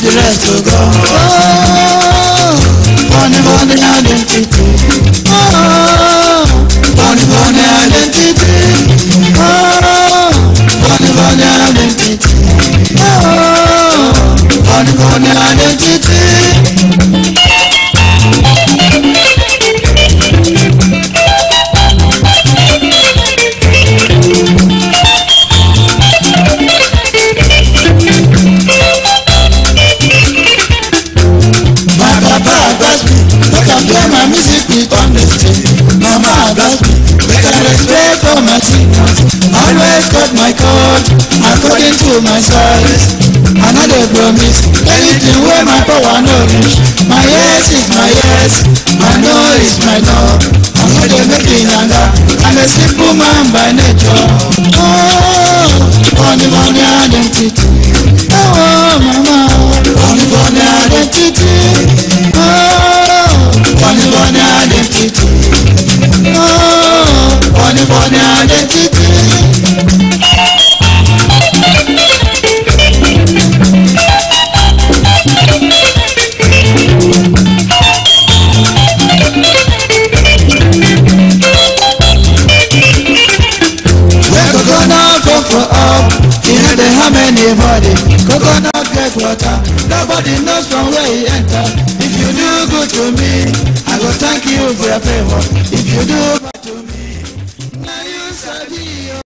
the rest to go. Oh, funny, funny identity. Oh, funny, funny identity. Oh, funny, funny identity. Oh, funny, funny identity. Play my music with honesty. Mama advised me, make I respect all my signals. Always cut my coat according to my size. And I dey promise anything where my power no reach. My yes is my yes, my no is my no. I'm not dey make it younger. I'm a simple man by nature. Oh, funny, funny identity. Oh, mama, funny, funny identity. Oh, funny, funny identity. Oh, funny, funny identity. When coconut go for up, you know they harm anybody. Coconut get water, nobody knows from where he enter. If you do good to me, I go thank you for your favor. If you do